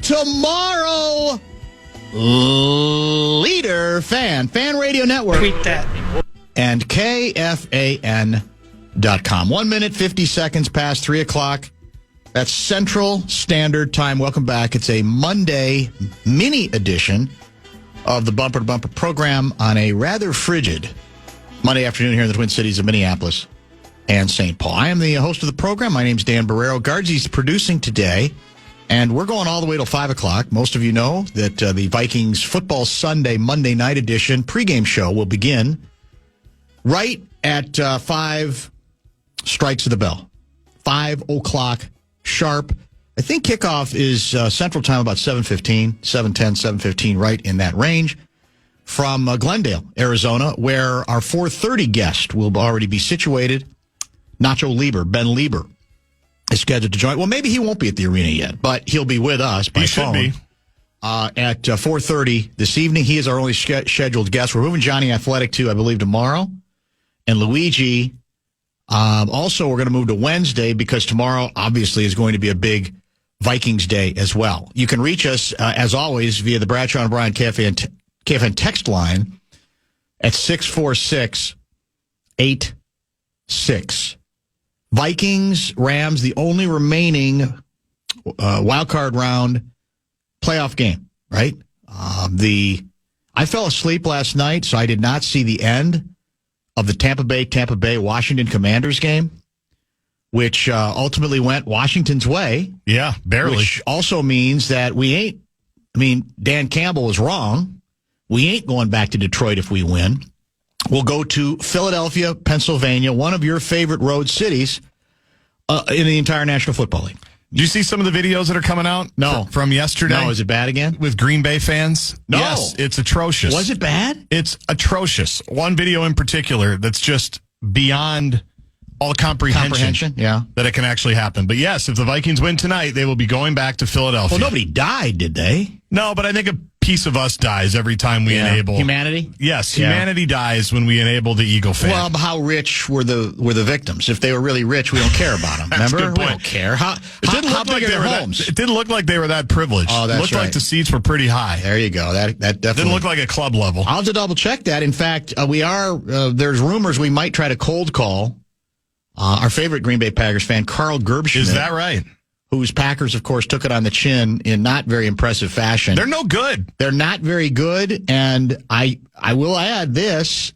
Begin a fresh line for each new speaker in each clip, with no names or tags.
tomorrow. Leader Fan Radio Network.
Tweet that.
And KFAN.com. 1 minute, 50 seconds past 3 o'clock. That's Central Standard Time. Welcome back. It's a Monday mini edition of the Bumper to Bumper program on a rather frigid Monday afternoon here in the Twin Cities of Minneapolis and St. Paul. I am the host of the program. My name's Dan Barreiro. Guardsy's producing today, and we're going all the way till 5 o'clock. Most of you know that the Vikings Football Sunday Monday night edition pregame show will begin right at 5 strikes of the bell. 5 o'clock sharp. I think kickoff is Central Time about 7:15, 7:10, 7:15, right in that range. From Glendale, Arizona, where our 4:30 guest will already be situated. Nacho Lieber, Ben Lieber, is scheduled to join. Well, maybe he won't be at the arena yet, but he'll be with us by phone. He should be. At 4:30 this evening. He is our only scheduled guest. We're moving Johnny Athletic to, I believe, tomorrow. And Luigi, also we're going to move to Wednesday because tomorrow, obviously, is going to be a big Vikings Day as well. You can reach us, as always, via the Bradshaw and Bryan KFAN text line at 646-86. Vikings, Rams, the only remaining wild card round playoff game, right? I fell asleep last night, so I did not see the end of the Tampa Bay Washington Commanders game, which ultimately went Washington's way.
Yeah, barely.
Which also means that Dan Campbell was wrong. We ain't going back to Detroit if we win. We'll go to Philadelphia, Pennsylvania, one of your favorite road cities in the entire National Football League.
Do you see some of the videos that are coming out?
No.
From yesterday?
No, is it bad again?
With Green Bay fans?
No.
Yes, it's atrocious.
Was it bad?
It's atrocious. One video in particular that's just beyond all comprehension
yeah,
that it can actually happen. But yes, if the Vikings win tonight, they will be going back to Philadelphia.
Well, nobody died, did they?
No, but I think a piece of us dies every time we enable
humanity.
Yes, humanity dies when we enable the Eagle fan.
Well, how rich were the victims? If they were really rich, we don't care about them. Remember,
That's a good point.
We don't care. How big are their homes?
It didn't look like they were that privileged.
Oh, that's
it looked
right.
like the seats were pretty high.
There you go. That definitely
didn't look like a club level.
I'll have to double check that. In fact, we are. There's rumors we might try to cold call our favorite Green Bay Packers fan, Carl Gerbschmidt.
Is that right?
Whose Packers, of course, took it on the chin in not very impressive fashion.
They're no good.
They're not very good, and I will add this.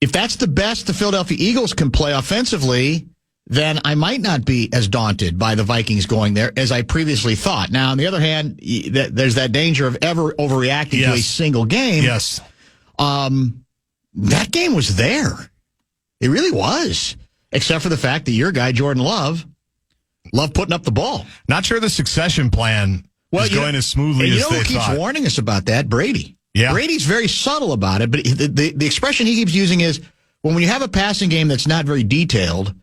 If that's the best the Philadelphia Eagles can play offensively, then I might not be as daunted by the Vikings going there as I previously thought. Now, on the other hand, there's that danger of ever overreacting to a single game.
Yes.
That game was there. It really was. Except for the fact that your guy, Jordan Love putting up the ball.
Not sure the succession plan is going as smoothly as they thought.
You know who keeps warning us about that? Brady.
Yeah.
Brady's very subtle about it, but the expression he keeps using is, when you have a passing game that's not very detailed,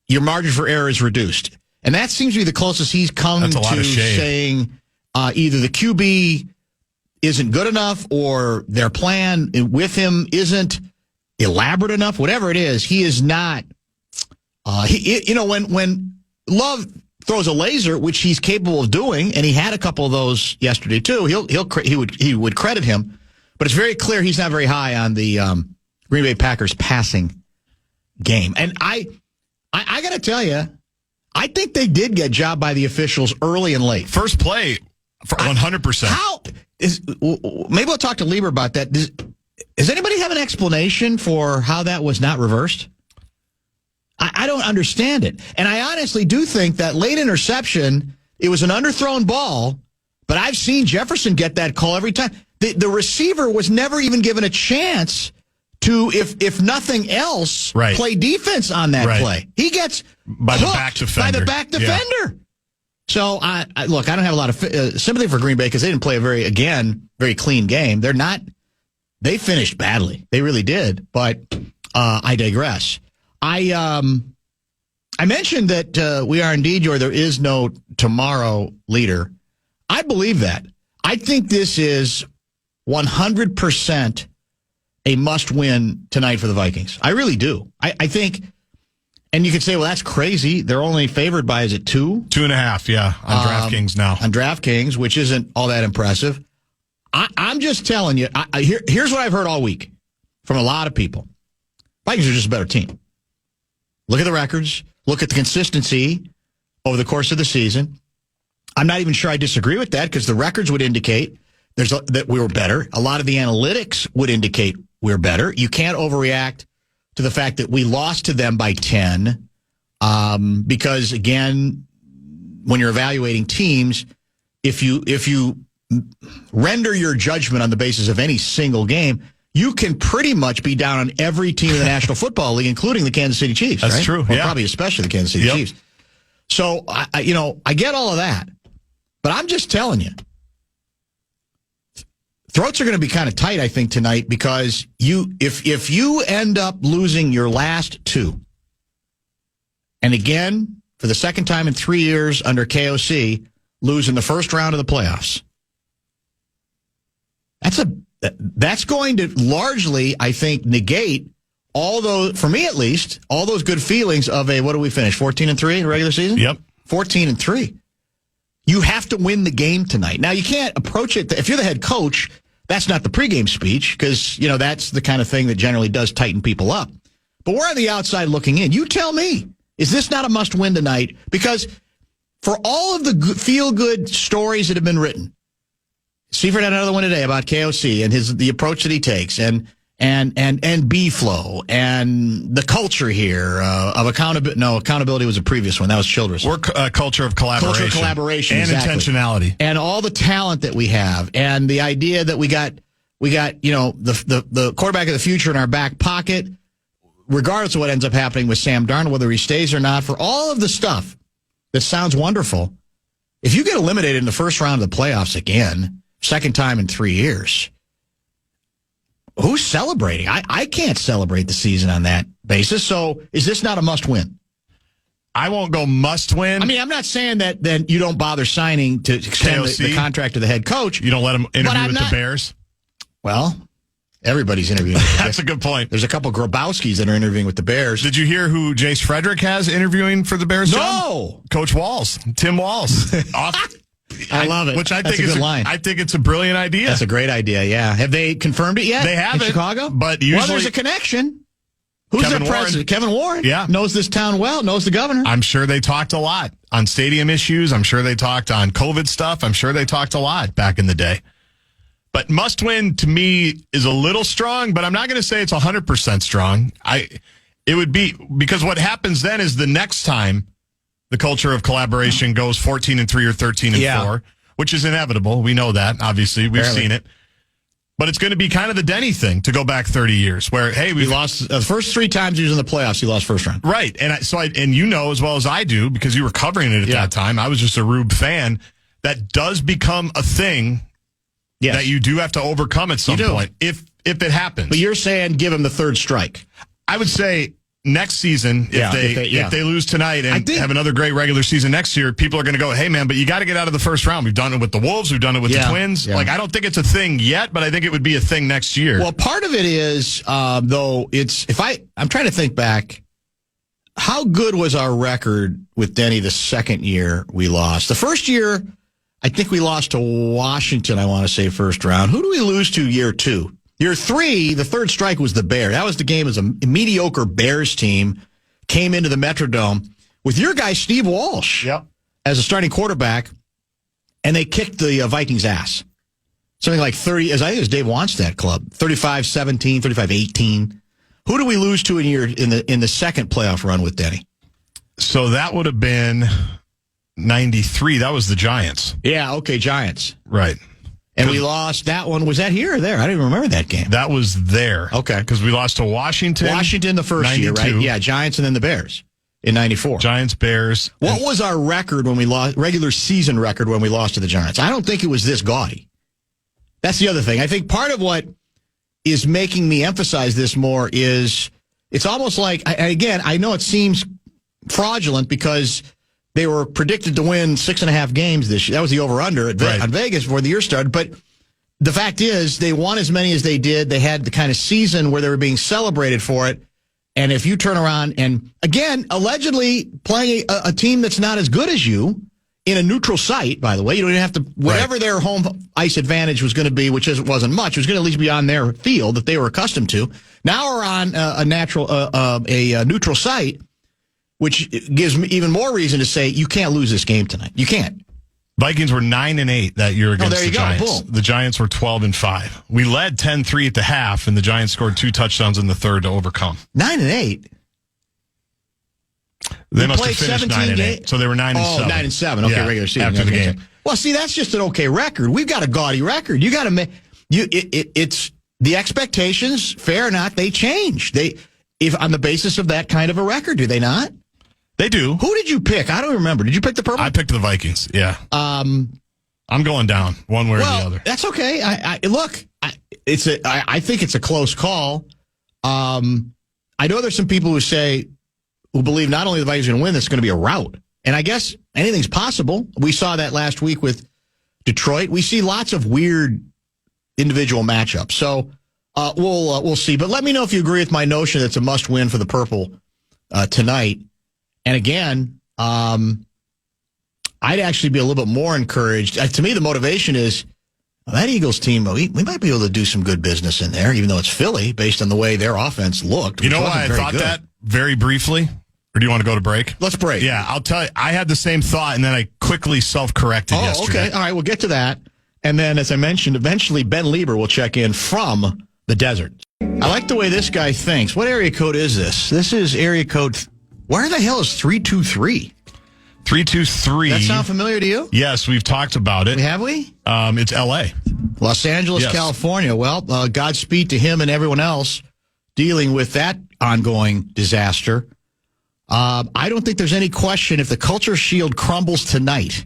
your margin for error is reduced. And that seems to be the closest he's come to saying either the QB isn't good enough or their plan with him isn't elaborate enough. Whatever it is, he is not. When Love throws a laser, which he's capable of doing, and he had a couple of those yesterday too, he would credit him. But it's very clear he's not very high on the Green Bay Packers passing game. And I got to tell you, I think they did get jobbed by the officials early and late.
First play for 100%.
Maybe I'll talk to Lieber about that. Does anybody have an explanation for how that was not reversed? I don't understand it. And I honestly do think that late interception, it was an underthrown ball, but I've seen Jefferson get that call every time. The receiver was never even given a chance to, if nothing else, play defense on that play. He gets
by the back defender.
Yeah. So, look, I don't have a lot of sympathy for Green Bay because they didn't play a very clean game. They finished badly. They really did. But I digress. I mentioned that we are indeed there is no tomorrow leader. I believe that. I think this is 100% a must-win tonight for the Vikings. I really do. I think And you could say, well, that's crazy. They're only favored by, is it 2?
2.5, yeah, on DraftKings now.
On DraftKings, which isn't all that impressive. I'm just telling you, here's what I've heard all week from a lot of people. Vikings are just a better team. Look at the records. Look at the consistency over the course of the season. I'm not even sure I disagree with that because the records would indicate that we were better. A lot of the analytics would indicate we're better. You can't overreact to the fact that we lost to them by 10 because, again, when you're evaluating teams, if you render your judgment on the basis of any single game, you can pretty much be down on every team in the National Football League, including the Kansas City Chiefs.
That's
right?
true.
Well,
yeah.
probably especially the Kansas City Chiefs. So, I get all of that. But I'm just telling you, throats are going to be kind of tight, I think, tonight because if you end up losing your last 2, and again, for the second time in 3 years under KOC, lose in the first round of the playoffs, that's going to largely, I think, negate all those, for me at least, all those good feelings of what do we finish, 14-3 in the regular season?
Yep.
14-3. You have to win the game tonight. Now, you can't approach it. If you're the head coach, that's not the pregame speech because, that's the kind of thing that generally does tighten people up. But we're on the outside looking in. You tell me, is this not a must-win tonight? Because for all of the feel-good stories that have been written, Seifert had another one today about KOC and the approach that he takes and B-Flow and the culture here of accountability. No, accountability was a previous one. That was Childress.
We're culture of collaboration.
Culture of collaboration.
And
exactly.
intentionality.
And all the talent that we have and the idea that we got the quarterback of the future in our back pocket, regardless of what ends up happening with Sam Darnold, whether he stays or not, for all of the stuff that sounds wonderful, if you get eliminated in the first round of the playoffs again, second time in 3 years, who's celebrating? I can't celebrate the season on that basis. So is this not a must-win?
I won't go must-win.
I mean, I'm not saying that then you don't bother signing to extend the contract to the head coach.
You don't let him interview with the Bears?
Well, everybody's interviewing.
That's a good point.
There's a couple Grabowskis that are interviewing with the Bears.
Did you hear who Jace Frederick has interviewing for the Bears?
No!
Job? Coach Walls. Tim Walls.
I love it.
Which I
That's
think
a
is
good line.
I think it's a brilliant idea.
That's a great idea, yeah. Have they confirmed it yet?
They haven't.
In Chicago?
But usually,
well, there's a connection. Who's
Kevin
their president?
Warren.
Kevin Warren.
Yeah.
Knows this town well, knows the governor.
I'm sure they talked a lot on stadium issues. I'm sure they talked on COVID stuff. I'm sure they talked a lot back in the day. But must win to me is a little strong, but I'm not going to say it's 100% strong. It would be because what happens then is the next time the culture of collaboration goes 14-3 or 13-4, which is inevitable. We know that, obviously. We've seen it. But it's going to be kind of the Denny thing to go back 30 years where, hey, we
lost the first 3 times he was in the playoffs. He lost first round.
Right. And and you know as well as I do, because you were covering it at that time. I was just a Rube fan. That does become a thing that you do have to overcome at some point if it happens.
But you're saying give him the third strike.
I would say next season, if they lose tonight and have another great regular season next year, people are going to go, hey, man, but you got to get out of the first round. We've done it with the Wolves. We've done it with the Twins.
Yeah.
Like, I don't think it's a thing yet, but I think it would be a thing next year.
Well, part of it is, though, I'm trying to think back, how good was our record with Denny the second year we lost? The first year, I think we lost to Washington, I want to say, first round. Who do we lose to year 2? Year 3, the third strike was the Bears. That was the game as a mediocre Bears team came into the Metrodome with your guy, Steve Walsh, as a starting quarterback, and they kicked the Vikings' ass. Something like 30, as I think it was Dave Wanstead club, 35-17, 35-18. Who do we lose to in the second playoff run with Denny?
So that would have been 93. That was the Giants.
Yeah, okay, Giants.
Right.
And we lost that one. Was that here or there? I don't even remember that game.
That was there.
Okay.
Because we lost to Washington.
Washington the first
92.
year, right? Yeah, Giants and then the Bears in 94.
Giants, Bears.
What was our record when we lost, regular season record when we lost to the Giants? I don't think it was this gaudy. That's the other thing. I think part of what is making me emphasize this more is it's almost like, again, I know it seems fraudulent because they were predicted to win 6.5 games this year. That was the over-under on Vegas before the year started. But the fact is, they won as many as they did. They had the kind of season where they were being celebrated for it. And if you turn around and, again, allegedly playing a team that's not as good as you in a neutral site, by the way, you don't even have to, whatever their home ice advantage was going to be, which wasn't much, it was going to at least be on their field that they were accustomed to. Now we're on a neutral site, which gives me even more reason to say you can't lose this game tonight. You can't.
Vikings were 9-8 that year against the Giants.
Boom.
The Giants were 12-5. We led 10-3 at the half, and the Giants scored 2 touchdowns in the third to overcome.
9-8.
They must have finished 9-8. So they were 9-7.
Oh, 9-7. Okay, regular season
after the game.
Well, see, that's just an okay record. We've got a gaudy record. You got to make it's the expectations, fair or not, they change. If on the basis of that kind of a record, do they not?
They do.
Who did you pick? I don't remember. Did you pick the purple?
I picked the Vikings. Yeah. I'm going down one way or the other.
That's okay. I think it's a close call. I know there's some people who believe not only the Vikings are going to win, it's going to be a rout. And I guess anything's possible. We saw that last week with Detroit. We see lots of weird individual matchups. So we'll see. But let me know if you agree with my notion that it's a must-win for the purple tonight. And again, I'd actually be a little bit more encouraged. To me, the motivation is that Eagles team, we might be able to do some good business in there, even though it's Philly, based on the way their offense looked.
You know why I thought that very briefly? Or do you want to go to break?
Let's break.
Yeah, I'll tell you. I had the same thought, and then I quickly self-corrected yesterday.
Okay. All right, we'll get to that. And then, as I mentioned, eventually Ben Lieber will check in from the desert. I like the way this guy thinks. What area code is this? This is area code... Where the hell is 323?
323.
That sound familiar to you?
Yes, we've talked about it.
Have we?
It's L.A.
Los Angeles, yes. California. Well, Godspeed to him and everyone else dealing with that ongoing disaster. I don't think there's any question if the Culture Shield crumbles tonight,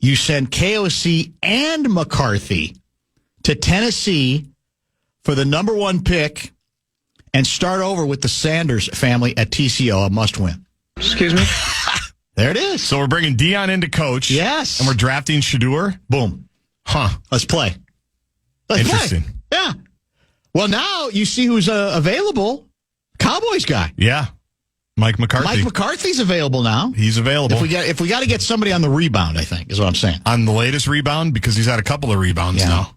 you send KOC and McCarthy to Tennessee for the number 1 pick and start over with the Sanders family at TCO, a must-win.
Excuse me?
There it is.
So we're bringing Dion in to coach.
Yes.
And we're drafting Shedeur.
Boom.
Huh.
Let's play.
Interesting.
Yeah. Well, now you see who's available. Cowboys guy.
Yeah. Mike McCarthy.
Mike McCarthy's available now.
He's available.
If we got to get somebody on the rebound, I think, is what I'm saying.
On the latest rebound, because he's had a couple of rebounds now.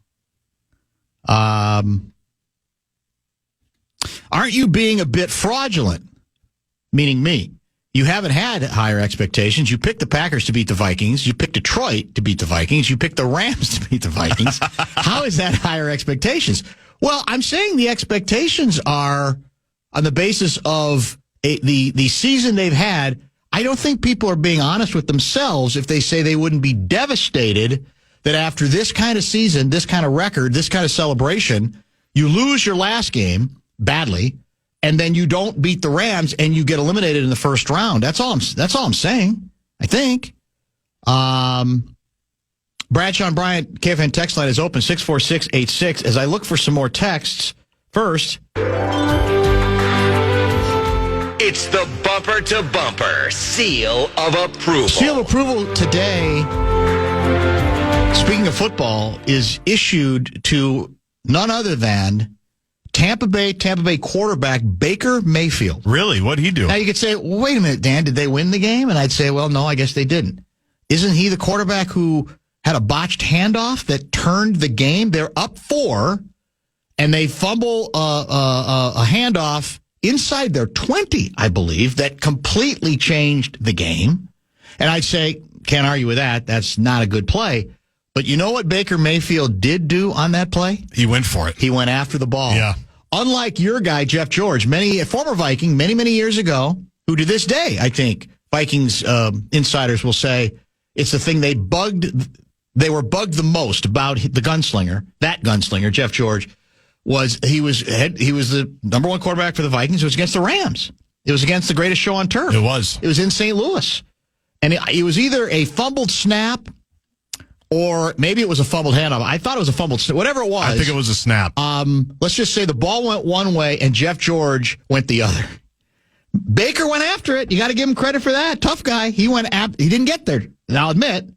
Aren't you being a bit fraudulent? Meaning me. You haven't had higher expectations. You picked the Packers to beat the Vikings. You picked Detroit to beat the Vikings. You picked the Rams to beat the Vikings. How is that higher expectations? Well, I'm saying the expectations are on the basis of the season they've had. I don't think people are being honest with themselves if they say they wouldn't be devastated that after this kind of season, this kind of record, this kind of celebration, you lose your last game badly, and then you don't beat the Rams and you get eliminated in the first round. That's all I'm saying, I think. Bradshaw and Bryant, KFAN text line is open, 64686. As I look for some more texts, first...
It's the Bumper to Bumper Seal of Approval.
Seal of Approval today, speaking of football, is issued to none other than Tampa Bay quarterback Baker Mayfield.
Really? What'd he do?
Now you could say, well, wait a minute, Dan, did they win the game? And I'd say, well, no, I guess they didn't. Isn't he the quarterback who had a botched handoff that turned the game? They're up 4, and they fumble a handoff inside their 20, I believe, that completely changed the game. And I'd say, can't argue with that. That's not a good play. But you know what Baker Mayfield did do on that play?
He went for it.
He went after the ball.
Yeah.
Unlike your guy, Jeff George, a former Viking, many years ago, who to this day, I think, Vikings insiders will say, it's the thing they were bugged the most about the gunslinger, Jeff George, he was the number 1 quarterback for the Vikings. It was against the Rams. It was against the greatest show on turf.
It was.
It was in St. Louis. And it was either a fumbled snap or maybe it was a fumbled handoff. I thought it was a fumbled snap. Whatever it was.
I think it was a snap.
Let's just say the ball went one way and Jeff George went the other. Baker went after it. You got to give him credit for that. Tough guy. He didn't get there, I'll admit,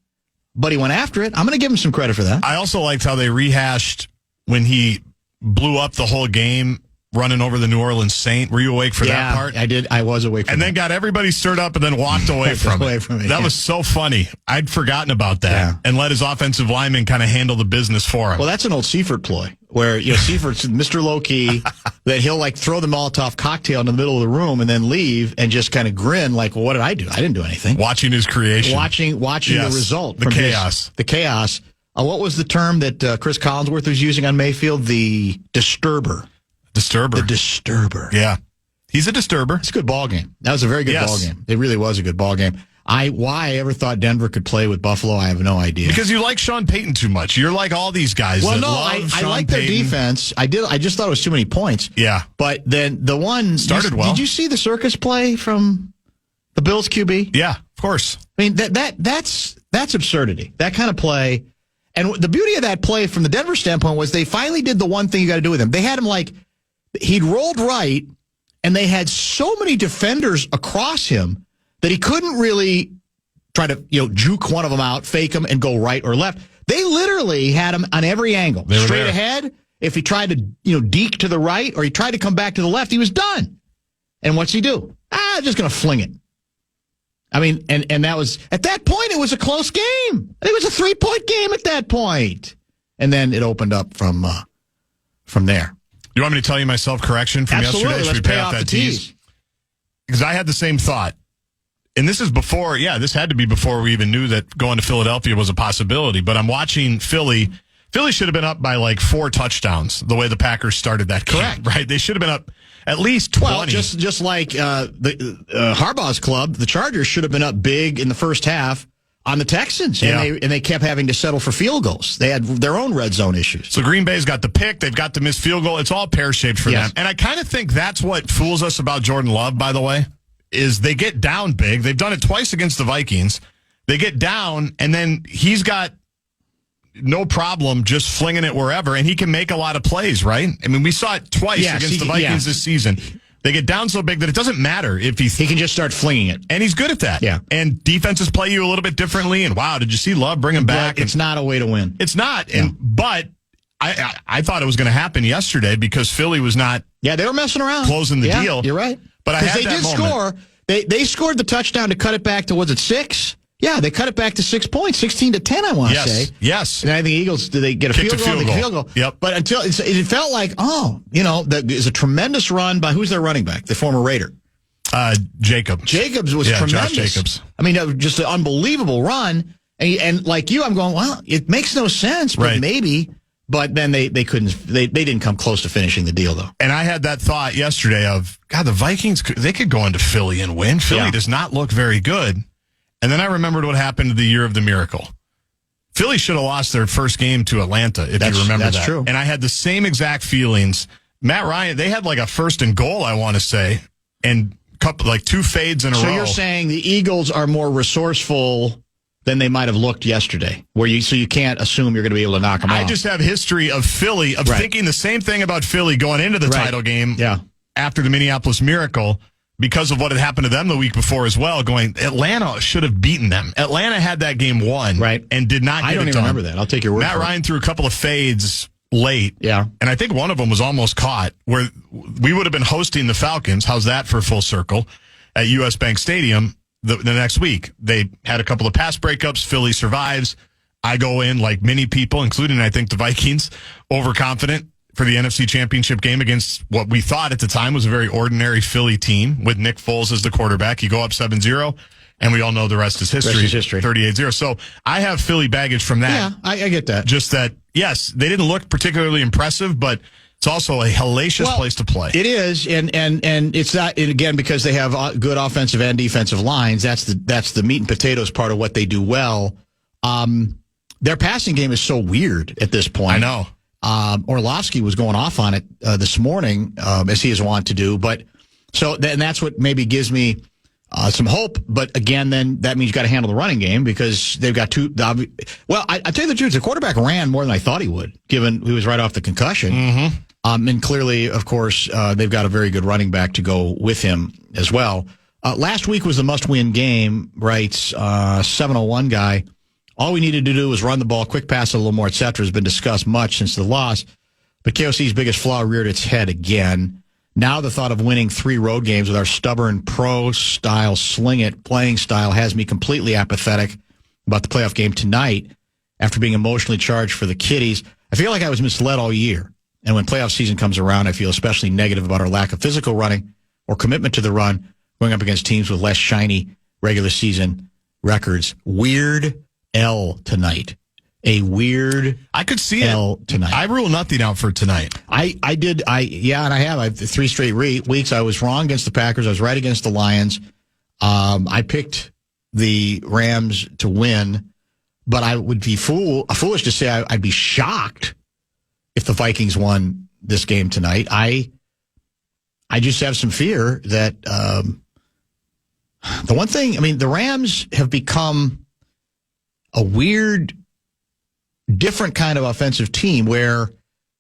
but he went after it. I'm going to give him some credit for that.
I also liked how they rehashed when he blew up the whole game running over the New Orleans Saint. Were you awake for that part?
I did. I was awake for
and
that.
then got everybody stirred up and then walked away from it. That was so funny. I'd forgotten about that and let his offensive lineman kind of handle the business for him.
Well, that's an old Seifert ploy where, Seifert's Mr. Low-Key, that he'll throw the Molotov cocktail in the middle of the room and then leave and just kind of grin like, well, what did I do? I didn't do anything.
Watching his creation.
Watching the result.
The chaos.
The chaos. What was the term that Chris Collinsworth was using on Mayfield? The disturber.
The disturber. Yeah. He's a disturber.
It's a good ball game. That was a very good ball game. It really was a good ball game. Why I ever thought Denver could play with Buffalo, I have no idea.
Because you like Sean Payton too much. You're like all these guys.
Well,
that love
I
Sean
like
Payton.
their defense. I did. I just thought it was too many points.
Yeah.
But then the one
started well.
Did you see the circus play from the Bills QB?
Yeah, of course.
I mean that's absurdity. That kind of play. And the beauty of that play from the Denver standpoint was they finally did the one thing you got to do with him. They had him he'd rolled right, and they had so many defenders across him that he couldn't really try to juke one of them out, fake him, and go right or left. They literally had him on every angle. Straight ahead. If he tried to deke to the right or he tried to come back to the left, he was done. And what's he do? Just going to fling it. I mean, and that was, at that point, it was a close game. It was a 3-point game at that point. And then it opened up from there.
You want me to tell you my self-correction from
Absolutely.
yesterday?
Let's pay off the tease.
Because I had the same thought. And this is before, this had to be before we even knew that going to Philadelphia was a possibility. But I'm watching Philly. Philly should have been up by 4 touchdowns the way the Packers started that game.
Correct.
Right? They should have been up at least 20.
Well, just like the Harbaugh's club, the Chargers should have been up big in the first half on the Texans, and they kept having to settle for field goals. They had their own red zone issues.
So Green Bay's got the pick. They've got the missed field goal. It's all pear-shaped for them. And I kind of think that's what fools us about Jordan Love, by the way, is they get down big. They've done it twice against the Vikings. They get down, and then he's got no problem just flinging it wherever, and he can make a lot of plays, right? I mean, we saw it twice against the Vikings this season. They get down so big that it doesn't matter if he
can just start flinging it.
And he's good at that.
Yeah.
And defenses play you a little bit differently, and wow, did you see Love bring him back?
But it's not a way to win.
It's not. Yeah. But I thought it was going to happen yesterday because Philly was not
they were messing around.
Closing the deal.
You're right.
But I had
they did score. They scored the touchdown to cut it back to, was it 6? Yeah, they cut it back to 6 points, 16-10, I want to say.
Yes.
And I think the Eagles, did they get a field goal?
Yep.
But until it felt like, there's a tremendous run by, who's their running back? The former Raider.
Jacobs.
Jacobs was tremendous.
Josh Jacobs.
I mean, just an unbelievable run. And like you, I'm going, well, it makes no sense, but maybe. But then they couldn't. They didn't come close to finishing the deal, though.
And I had that thought yesterday of, God, the Vikings, they could go into Philly and win. Philly does not look very good. And then I remembered what happened the year of the miracle. Philly should have lost their first game to Atlanta, if you remember that.
That's true.
And I had the same exact feelings. Matt Ryan, they had a first and goal, I want to say, and couple 2 fades in a row.
So you're saying the Eagles are more resourceful than they might have looked yesterday, so you can't assume you're going to be able to knock them off.
I just have history of Philly, thinking the same thing about Philly going into the title game after the Minneapolis Miracle, because of what had happened to them the week before as well, going, Atlanta should have beaten them. Atlanta had that game won and did not get it done.
I don't even remember that. I'll take your word for it.
Matt Ryan threw a couple of fades late.
Yeah.
And I think one of them was almost caught, where we would have been hosting the Falcons. How's that for full circle? At U.S. Bank Stadium the next week. They had a couple of pass breakups. Philly survives. I go in like many people, including, I think, the Vikings, overconfident for the NFC Championship game against what we thought at the time was a very ordinary Philly team with Nick Foles as the quarterback. You go up 7-0, and we all know the rest is history. 38-0. So I have Philly baggage from that.
Yeah, I get that.
Just that, yes, they didn't look particularly impressive, but it's also a hellacious place to play. It
is, and it's not, and again, because they have good offensive and defensive lines. That's the meat and potatoes part of what they do well. Their passing game is so weird at this point.
I know.
Orlovsky was going off on it this morning, as he is wont to do. But and that's what maybe gives me some hope. But again, then that means you got to handle the running game because they've got two. Well, I tell you the truth, the quarterback ran more than I thought he would, given he was right off the concussion.
Mm-hmm.
And clearly, of course, they've got a very good running back to go with him as well. Last week was the must-win game, writes 701 guy. All we needed to do was run the ball, quick pass a little more, et cetera, has been discussed much since the loss. But KOC's biggest flaw reared its head again. Now the thought of winning 3 road games with our stubborn pro-style sling-it playing style has me completely apathetic about the playoff game tonight after being emotionally charged for the Kitties. I feel like I was misled all year. And when playoff season comes around, I feel especially negative about our lack of physical running or commitment to the run going up against teams with less shiny regular season records. Weird L tonight. A weird
I could see
L
it
tonight.
I rule nothing out for tonight.
I have 3 straight weeks. I was wrong against the Packers. I was right against the Lions. I picked the Rams to win, but I would be foolish to say I'd be shocked if the Vikings won this game tonight. I just have some fear that the one thing, I mean, the Rams have become a weird, different kind of offensive team where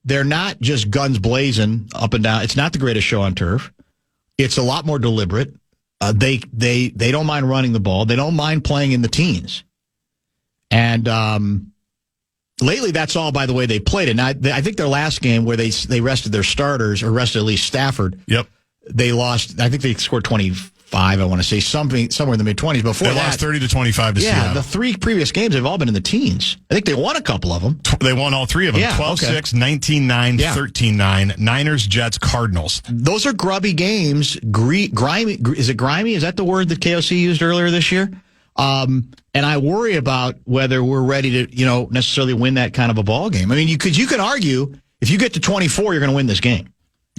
they're not just guns blazing up and down. It's not the greatest show on turf. It's a lot more deliberate. They don't mind running the ball. They don't mind playing in the teens. And lately, that's all by the way they played it. Now, I think their last game where they rested their starters, or rested at least Stafford.
Yep.
They lost. I think they scored 25. I want to say somewhere in the mid-20s. Before
they lost 30-25 to Seattle.
The 3 previous games have all been in the teens. I think they won a couple of them.
They won all 3 of them.
Yeah,
12-6, 19-9, 13-9. Niners, Jets, Cardinals.
Those are grubby games. Grimy. Is it grimy? Is that the word that KOC used earlier this year? And I worry about whether we're ready to, necessarily win that kind of a ball game. I mean, you can argue if you get to 24, you're going to win this game.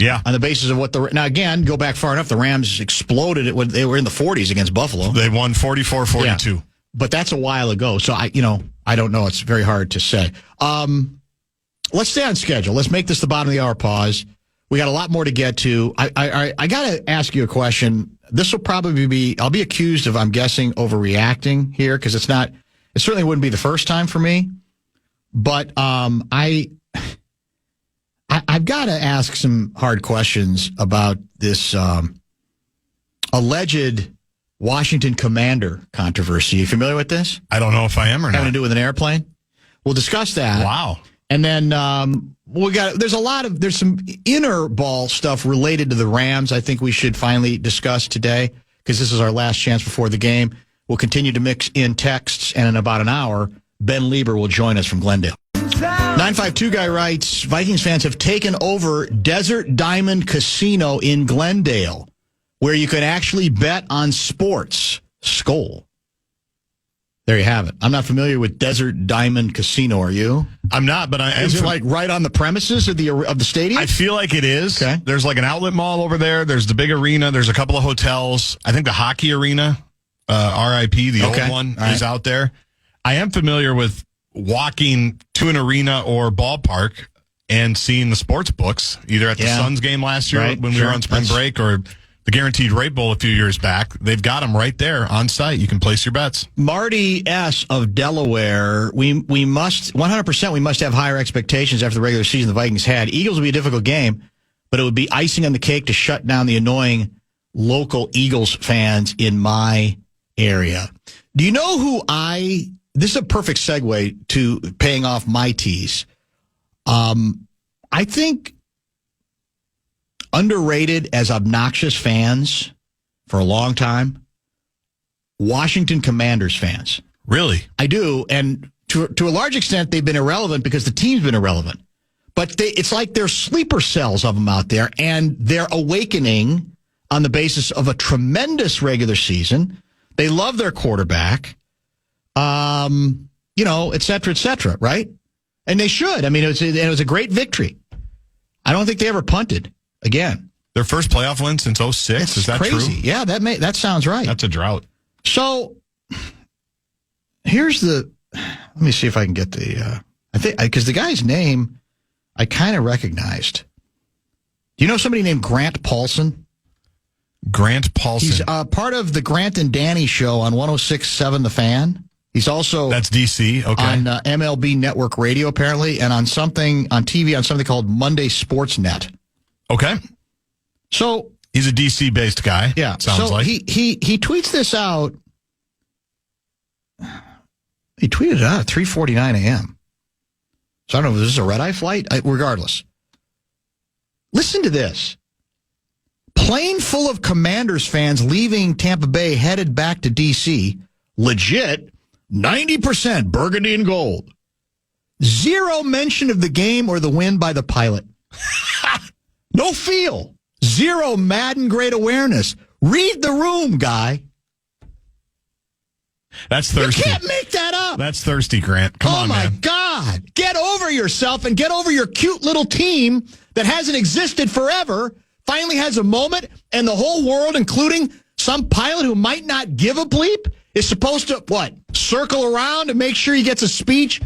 Yeah.
On the basis of now again, go back far enough, the Rams exploded it when they were in the 40s against Buffalo.
They won 44-42.
Yeah. But that's a while ago. So I don't know. It's very hard to say. Let's stay on schedule. Let's make this the bottom of the hour pause. We got a lot more to get to. I got to ask you a question. This will probably I'll be accused of, I'm guessing, overreacting here because it certainly wouldn't be the first time for me. But I've got to ask some hard questions about this alleged Washington Commander controversy. Are you familiar with this?
I don't know if I am or not.
Having to do with an airplane? We'll discuss that.
Wow.
And then there's some inner ball stuff related to the Rams I think we should finally discuss today because this is our last chance before the game. We'll continue to mix in texts, and in about an hour, Ben Lieber will join us from Glendale. 952 guy writes, Vikings fans have taken over Desert Diamond Casino in Glendale, where you can actually bet on sports. Skol. There you have it. I'm not familiar with Desert Diamond Casino. Are you?
I'm not, but
Is it like right on the premises of the stadium?
I feel like it is.
Okay.
There's like an outlet mall over there. There's the big arena. There's a couple of hotels. I think the hockey arena, RIP, the old one, is out there. I am familiar with walking to an arena or ballpark and seeing the sports books, either at the Suns game last year when we were on spring break or the Guaranteed Rate Bowl a few years back. They've got them right there on site. You can place your bets.
Marty S. of Delaware, we must 100% we must have higher expectations after the regular season the Vikings had. Eagles will be a difficult game, but it would be icing on the cake to shut down the annoying local Eagles fans in my area. Do you know who this is a perfect segue to paying off my tease. I think underrated as obnoxious fans for a long time, Washington Commanders fans.
Really?
I do. And to a large extent, they've been irrelevant because the team's been irrelevant. But it's like there's sleeper cells of them out there, and they're awakening on the basis of a tremendous regular season. They love their quarterback. Et cetera, right? And they should. I mean, it was a great victory. I don't think they ever punted again.
Their first playoff win since 2006. Is that
crazy.
true?
Yeah, that sounds right.
That's a drought.
So here's let me see if I can get because the guy's name I kind of recognized. Do you know somebody named Grant Paulson?
Grant Paulson.
He's part of the Grant and Danny show on 106.7 The Fan. He's also
that's DC. Okay.
On MLB Network Radio apparently, and on TV on something called Monday Sports Net.
Okay.
So
he's a DC based guy.
Yeah.
Sounds like
he tweets this out. He tweeted it out at 3:49 a.m. So I don't know if this is a red-eye flight. Regardless, listen to this. plane full of Commanders fans leaving Tampa Bay headed back to D.C. Legit, 90% burgundy and gold. Zero mention of the game or the win by the pilot. No feel. Zero Madden great awareness. Read the room, guy.
That's thirsty.
You can't make that up.
That's thirsty, Grant. Come on, man.
Oh, my God. Get over yourself and get over your cute little team that hasn't existed forever, finally has a moment, and the whole world, including some pilot who might not give a bleep, is supposed to, circle around and make sure he gets a speech.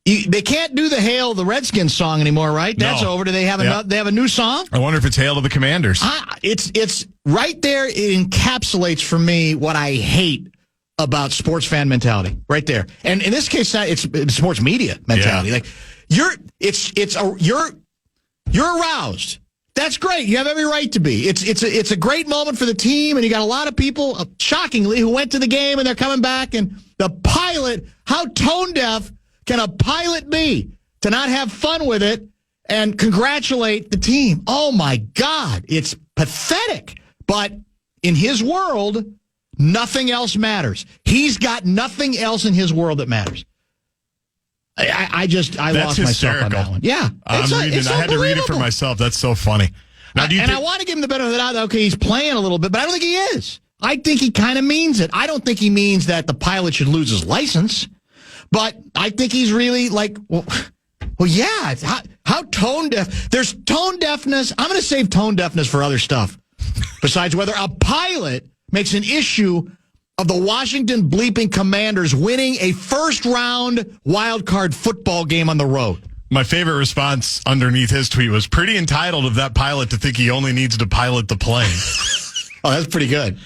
They can't do the Hail the Redskins song anymore, right? That's over. Do they have they have a new song?
I wonder if it's Hail to the Commanders.
It's right there. It encapsulates for me what I hate about sports fan mentality, right there. And in this case, it's sports media mentality.
Yeah.
Like you're aroused. That's great. You have every right to be. It's a great moment for the team, and you got a lot of people, shockingly, who went to the game and they're coming back. And the pilot, how tone deaf can a pilot be to not have fun with it and congratulate the team? Oh, my God. It's pathetic. But in his world, nothing else matters. He's got nothing else in his world that matters. I lost myself on that one. Yeah.
I had to read it for myself. That's so funny. Now,
I want to give him the benefit of the doubt. Okay, he's playing a little bit, but I don't think he is. I think he kind of means it. I don't think he means that the pilot should lose his license. But I think he's really like, well yeah. How tone deaf? There's tone deafness. I'm going to save tone deafness for other stuff. Besides whether a pilot makes an issue of the Washington bleeping Commanders winning a first-round wild-card football game on the road.
My favorite response underneath his tweet was pretty entitled of that pilot to think he only needs to pilot the plane.
Oh, that's pretty good.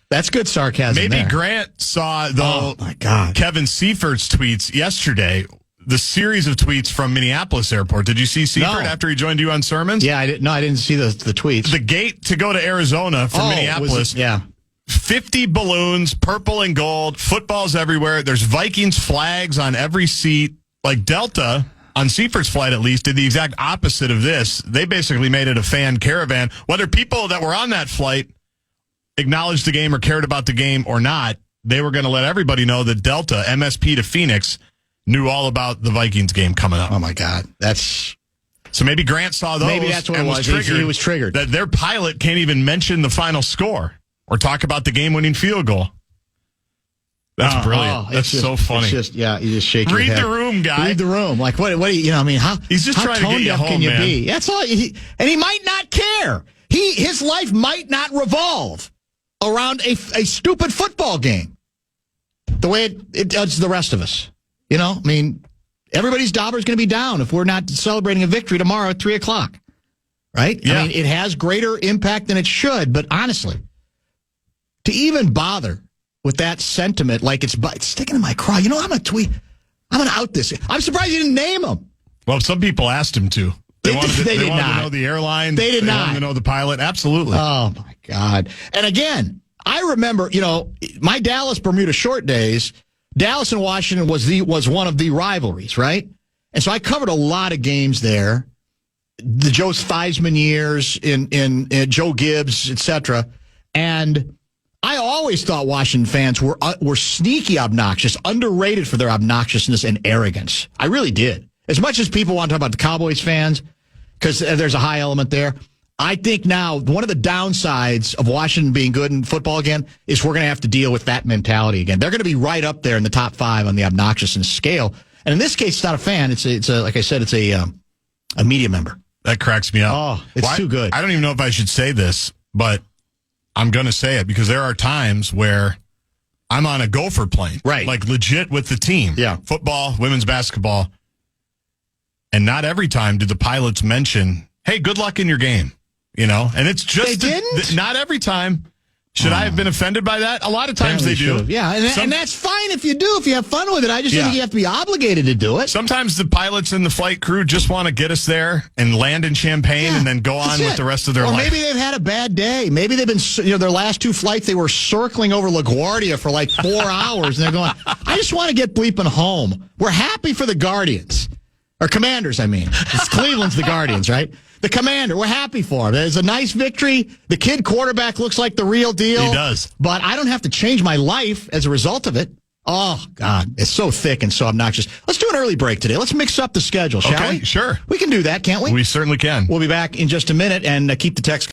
That's good sarcasm.
Maybe
there.
Grant saw, though,
my God,
Kevin Seifert's tweets yesterday, the series of tweets from Minneapolis Airport. Did you see Seifert after he joined you on Sermons?
Yeah, I didn't see the tweets.
The gate to go to Arizona from Minneapolis. 50 balloons, purple and gold, footballs everywhere. There's Vikings flags on every seat. Like Delta, on Seifert's flight at least, did the exact opposite of this. They basically made it a fan caravan. Whether people that were on that flight acknowledged the game or cared about the game or not, they were going to let everybody know that Delta, MSP to Phoenix, knew all about the Vikings game coming up.
Oh, my God.
So maybe Grant saw those.
Maybe that's what it was. He was triggered.
That their pilot can't even mention the final score or talk about the game-winning field goal. That's brilliant. That's so funny.
You just shake your head.
Read the room, guy.
Read the room. Like, what do you, how
he's just trying to get you home,
can you
man.
be? That's all. And he might not care. His life might not revolve around a stupid football game the way it does the rest of us. Everybody's dollar is going to be down if we're not celebrating a victory tomorrow at 3:00. Right?
Yeah.
It has greater impact than it should, but honestly, to even bother with that sentiment, like it's sticking in my craw. I'm going to tweet. I'm going to out this. I'm surprised you didn't name him.
Well, some people asked him to. They wanted to know the airline.
They did not.
They wanted to know the pilot. Absolutely.
Oh, my God. And again, I remember, my Dallas-Bermuda short days, Dallas and Washington was one of the rivalries, right? And so I covered a lot of games there. The Joe Theismann years, in Joe Gibbs, etc. And I always thought Washington fans were sneaky obnoxious, underrated for their obnoxiousness and arrogance. I really did. As much as people want to talk about the Cowboys fans, because there's a high element there, I think now one of the downsides of Washington being good in football again is we're going to have to deal with that mentality again. They're going to be right up there in the top 5 on the obnoxiousness scale. And in this case, it's not a fan. It's like I said, it's a media member.
That cracks me up.
Oh, it's too good.
I don't even know if I should say this, but I'm going to say it because there are times where I'm on a Gopher plane.
Right.
Like legit with the team.
Yeah.
Football, women's basketball. And not every time do the pilots mention, hey, good luck in your game. And it's just
they didn't?
Not every time. Should I have been offended by that? A lot of times
Apparently
they do.
Yeah, and that's fine if you do, if you have fun with it. I just don't think you have to be obligated to do it.
Sometimes the pilots and the flight crew just want to get us there and land in Champaign and then go on with the rest of their life.
Or maybe they've had a bad day. Maybe they've been, their last 2 flights, they were circling over LaGuardia for like 4 hours. And they're going, I just want to get bleeping home. We're happy for the Guardians. Or Commanders, I mean. It's Cleveland's the Guardians, right? the commander. We're happy for him. It's a nice victory. The kid quarterback looks like the real deal.
He does.
But I don't have to change my life as a result of it. Oh, God. It's so thick and so obnoxious. Let's do an early break today. Let's mix up the schedule, shall we?
Okay, sure.
We can do that, can't we?
We certainly can.
We'll be back in just a minute, and keep the text